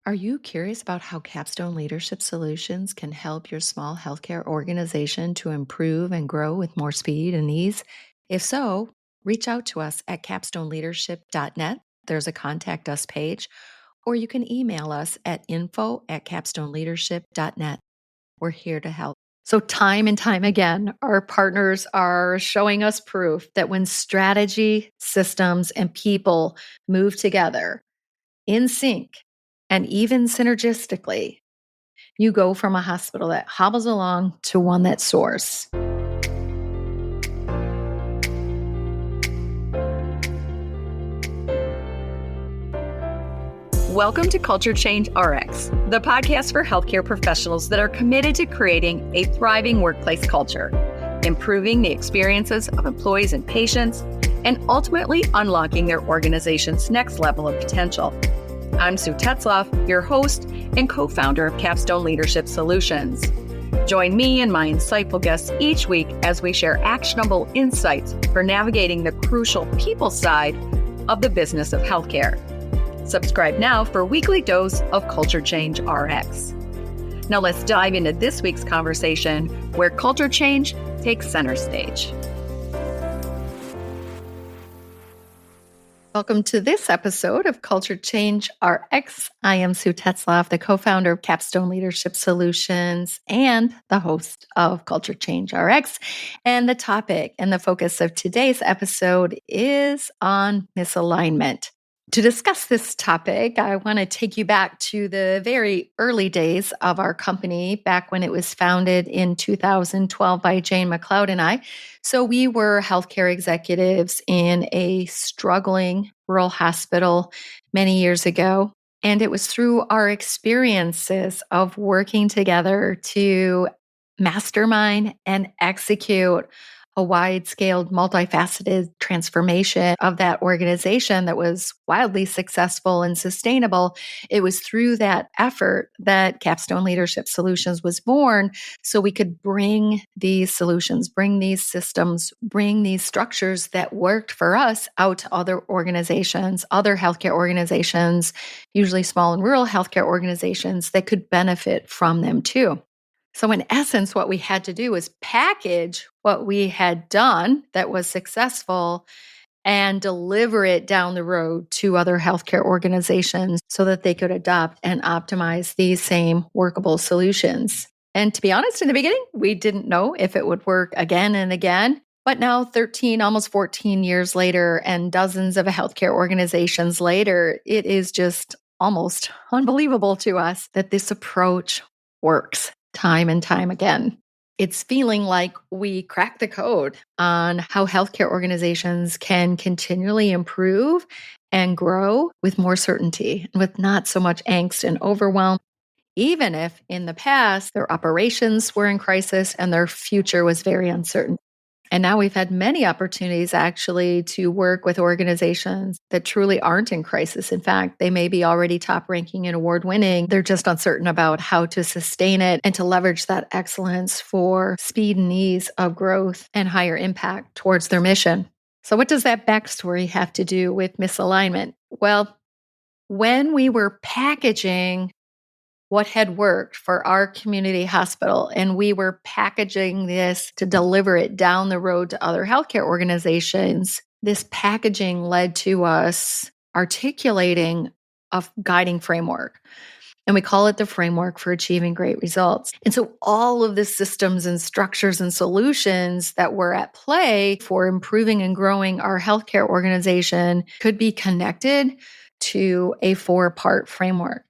Are you curious about how Capstone Leadership Solutions can help your small healthcare organization to improve and grow with more speed and ease? If so, reach out to us at capstoneleadership.net. There's a contact us page, or you can email us at info@capstoneleadership.net. We're here to help. So, time and time again, our partners are showing us proof that when strategy, systems, and people move together, in sync, and even synergistically, you go from a hospital that hobbles along to one that soars. Welcome to Culture Change RX, the podcast for healthcare professionals that are committed to creating a thriving workplace culture, improving the experiences of employees and patients, and ultimately unlocking their organization's next level of potential. I'm Sue Tetzlaff, your host and co-founder of Capstone Leadership Solutions. Join me and my insightful guests each week as we share actionable insights for navigating the crucial people side of the business of healthcare. Subscribe now for a weekly dose of Culture Change RX. Now let's dive into this week's conversation where culture change takes center stage. Welcome to this episode of Culture Change RX. I am Sue Tetzlaff, the co-founder of Capstone Leadership Solutions and the host of Culture Change RX. And the topic and the focus of today's episode is on misalignment. To discuss this topic, I want to take you back to the very early days of our company, back when it was founded in 2012 by Jane McLeod and I. So we were healthcare executives in a struggling rural hospital many years ago. And it was through our experiences of working together to mastermind and execute a wide-scale, multifaceted transformation of that organization that was wildly successful and sustainable. It was through that effort that Capstone Leadership Solutions was born, so we could bring these solutions, bring these systems, bring these structures that worked for us out to other organizations, other healthcare organizations, usually small and rural healthcare organizations that could benefit from them too. So in essence, what we had to do was package what we had done that was successful and deliver it down the road to other healthcare organizations so that they could adopt and optimize these same workable solutions. And to be honest, in the beginning, we didn't know if it would work again and again. But now 13, almost 14 years later, and dozens of healthcare organizations later, it is just almost unbelievable to us that this approach works time and time again. It's feeling like we cracked the code on how healthcare organizations can continually improve and grow with more certainty, with not so much angst and overwhelm, even if in the past their operations were in crisis and their future was very uncertain. And now we've had many opportunities actually to work with organizations that truly aren't in crisis. In fact, they may be already top ranking and award winning. They're just uncertain about how to sustain it and to leverage that excellence for speed and ease of growth and higher impact towards their mission. So what does that backstory have to do with misalignment? Well, when we were packaging what had worked for our community hospital, and we were packaging this to deliver it down the road to other healthcare organizations, this packaging led to us articulating a guiding framework. And we call it the framework for achieving great results. And so all of the systems and structures and solutions that were at play for improving and growing our healthcare organization could be connected to a 4-part framework.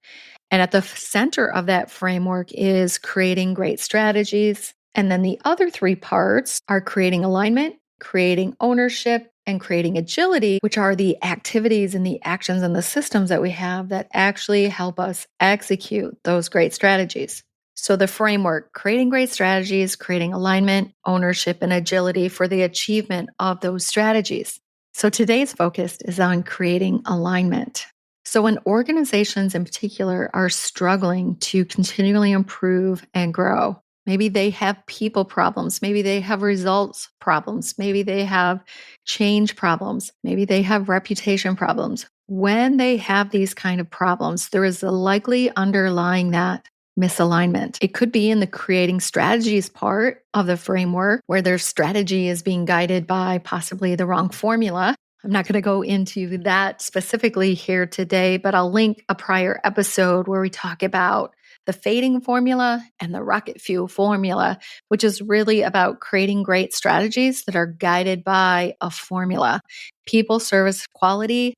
And at the center of that framework is creating great strategies. And then the other 3 parts are creating alignment, creating ownership, and creating agility, which are the activities and the actions and the systems that we have that actually help us execute those great strategies. So the framework, creating great strategies, creating alignment, ownership, and agility for the achievement of those strategies. So today's focus is on creating alignment. So when organizations in particular are struggling to continually improve and grow, maybe they have people problems, maybe they have results problems, maybe they have change problems, maybe they have reputation problems, When they have these kind of problems, there is a likely underlying that misalignment. It could be in the creating strategies part of the framework where their strategy is being guided by possibly the wrong formula. I'm not going to go into that specifically here today, but I'll link a prior episode where we talk about the fading formula and the rocket fuel formula, which is really about creating great strategies that are guided by a formula. People, service, quality,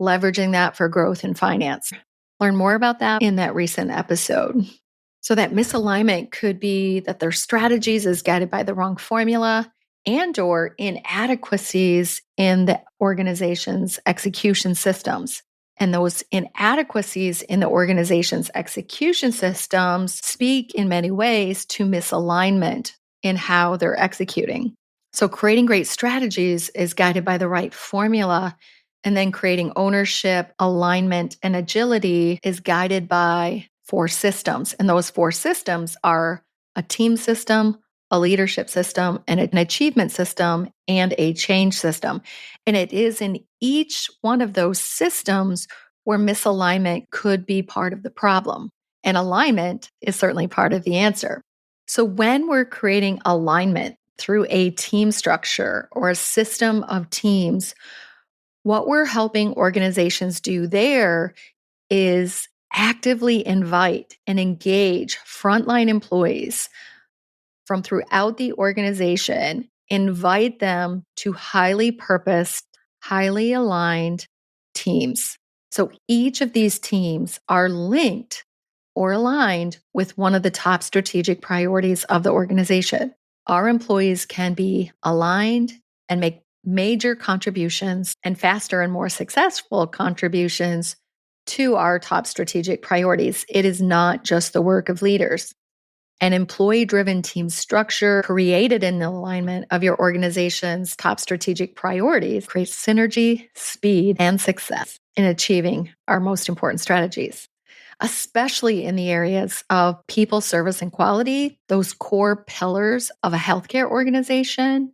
leveraging that for growth and finance. Learn more about that in that recent episode. So that misalignment could be that their strategies is guided by the wrong formula and or inadequacies in the organization's execution systems. And those inadequacies in the organization's execution systems speak in many ways to misalignment in how they're executing. So creating great strategies is guided by the right formula, and then creating ownership, alignment, and agility is guided by 4 systems. And those 4 systems are a team system, a leadership system, and an achievement system, and a change system. And it is in each one of those systems where misalignment could be part of the problem. And alignment is certainly part of the answer. So when we're creating alignment through a team structure or a system of teams, what we're helping organizations do there is actively invite and engage frontline employees from throughout the organization, invite them to highly purposed, highly aligned teams. So each of these teams are linked or aligned with one of the top strategic priorities of the organization. Our employees can be aligned and make major contributions and faster and more successful contributions to our top strategic priorities. It is not just the work of leaders. An employee-driven team structure created in the alignment of your organization's top strategic priorities creates synergy, speed, and success in achieving our most important strategies, especially in the areas of people, service, and quality, those core pillars of a healthcare organization.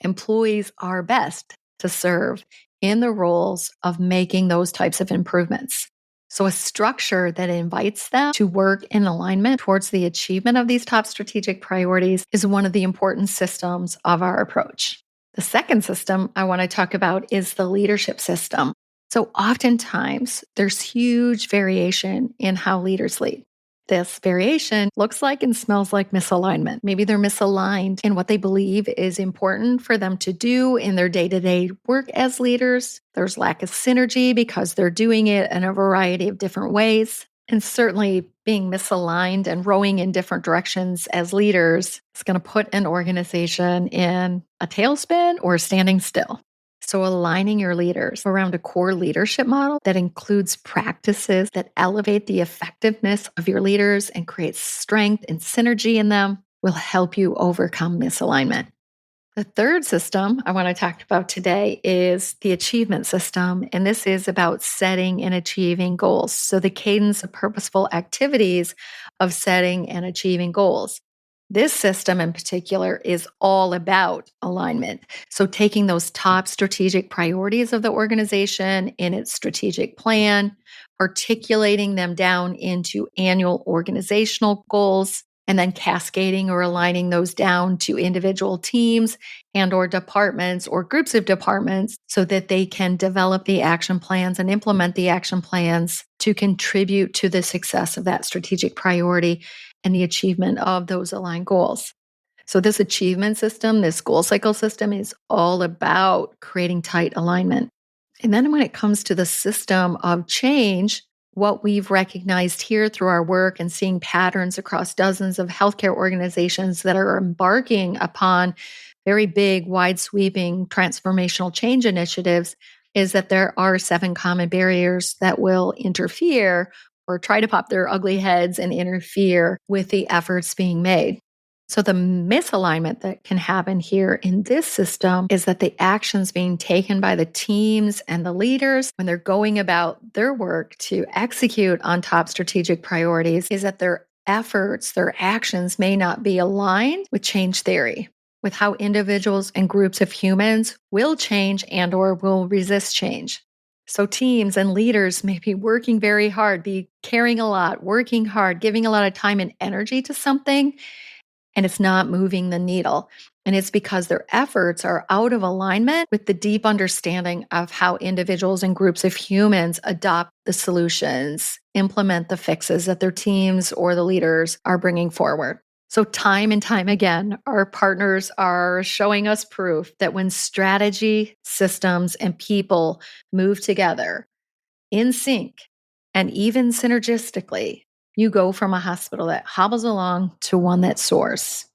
Employees are best to serve in the roles of making those types of improvements. So a structure that invites them to work in alignment towards the achievement of these top strategic priorities is one of the important systems of our approach. The second system I want to talk about is the leadership system. So oftentimes there's huge variation in how leaders lead. This variation looks like and smells like misalignment. Maybe they're misaligned in what they believe is important for them to do in their day-to-day work as leaders. There's lack of synergy because they're doing it in a variety of different ways. And certainly being misaligned and rowing in different directions as leaders is going to put an organization in a tailspin or standing still. So aligning your leaders around a core leadership model that includes practices that elevate the effectiveness of your leaders and create strength and synergy in them will help you overcome misalignment. The third system I want to talk about today is the achievement system, and this is about setting and achieving goals. So the cadence of purposeful activities of setting and achieving goals. This system in particular is all about alignment. So taking those top strategic priorities of the organization in its strategic plan, articulating them down into annual organizational goals, and then cascading or aligning those down to individual teams and or departments or groups of departments so that they can develop the action plans and implement the action plans to contribute to the success of that strategic priority and the achievement of those aligned goals. So this achievement system, this goal cycle system is all about creating tight alignment. And then when it comes to the system of change, what we've recognized here through our work and seeing patterns across dozens of healthcare organizations that are embarking upon very big, wide-sweeping transformational change initiatives is that there are 7 common barriers that will interfere or try to pop their ugly heads and interfere with the efforts being made. So the misalignment that can happen here in this system is that the actions being taken by the teams and the leaders when they're going about their work to execute on top strategic priorities is that their efforts, their actions may not be aligned with change theory, with how individuals and groups of humans will change and or will resist change. So teams and leaders may be working very hard, be caring a lot, working hard, giving a lot of time and energy to something, and it's not moving the needle. And it's because their efforts are out of alignment with the deep understanding of how individuals and groups of humans adopt the solutions, implement the fixes that their teams or the leaders are bringing forward. So time and time again, our partners are showing us proof that when strategy, systems, and people move together in sync and even synergistically, you go from a hospital that hobbles along to one that soars.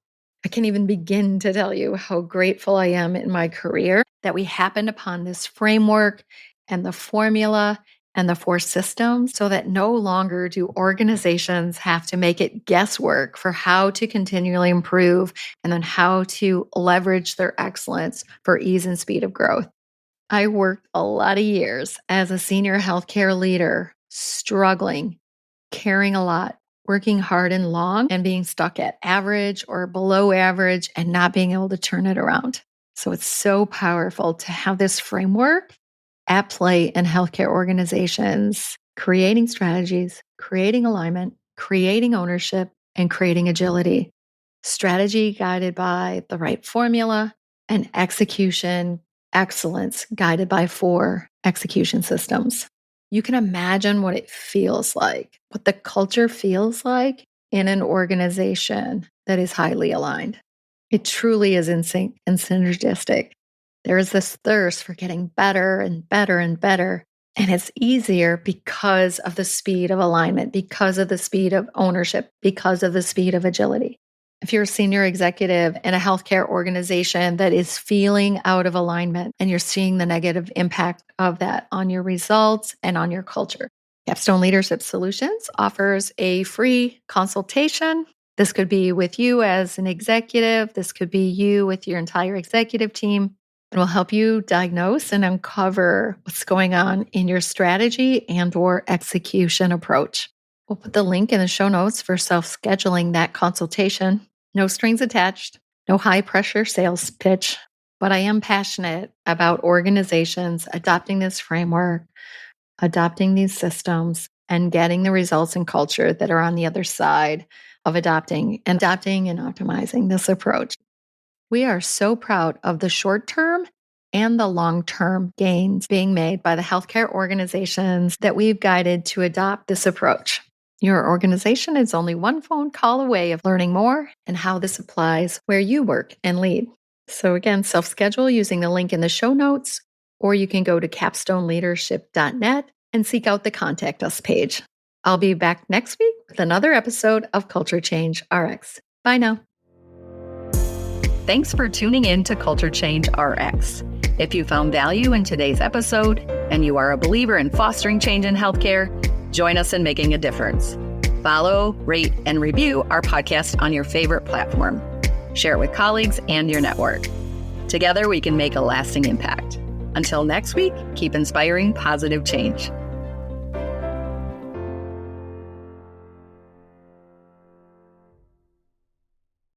I can't even begin to tell you how grateful I am in my career that we happened upon this framework and the formula and the 4 systems so that no longer do organizations have to make it guesswork for how to continually improve and then how to leverage their excellence for ease and speed of growth. I worked a lot of years as a senior healthcare leader, struggling, caring a lot, working hard and long, and being stuck at average or below average and not being able to turn it around. So it's so powerful to have this framework at play in healthcare organizations, creating strategies, creating alignment, creating ownership, and creating agility. Strategy guided by the right formula, and execution excellence guided by 4 execution systems. You can imagine what it feels like, what the culture feels like in an organization that is highly aligned. It truly is in sync and synergistic. There is this thirst for getting better and better and better. And it's easier because of the speed of alignment, because of the speed of ownership, because of the speed of agility. If you're a senior executive in a healthcare organization that is feeling out of alignment and you're seeing the negative impact of that on your results and on your culture, Capstone Leadership Solutions offers a free consultation. This could be with you as an executive. This could be you with your entire executive team. It will help you diagnose and uncover what's going on in your strategy and/or execution approach. We'll put the link in the show notes for self-scheduling that consultation. No strings attached, no high-pressure sales pitch, but I am passionate about organizations adopting this framework, adopting these systems, and getting the results and culture that are on the other side of adopting and optimizing this approach. We are so proud of the short-term and the long-term gains being made by the healthcare organizations that we've guided to adopt this approach. Your organization is only one phone call away of learning more and how this applies where you work and lead. So again, self-schedule using the link in the show notes, or you can go to capstoneleadership.net and seek out the Contact Us page. I'll be back next week with another episode of Culture Change RX. Bye now. Thanks for tuning in to Culture Change RX. If you found value in today's episode and you are a believer in fostering change in healthcare, join us in making a difference. Follow, rate, and review our podcast on your favorite platform. Share it with colleagues and your network. Together, we can make a lasting impact. Until next week, keep inspiring positive change.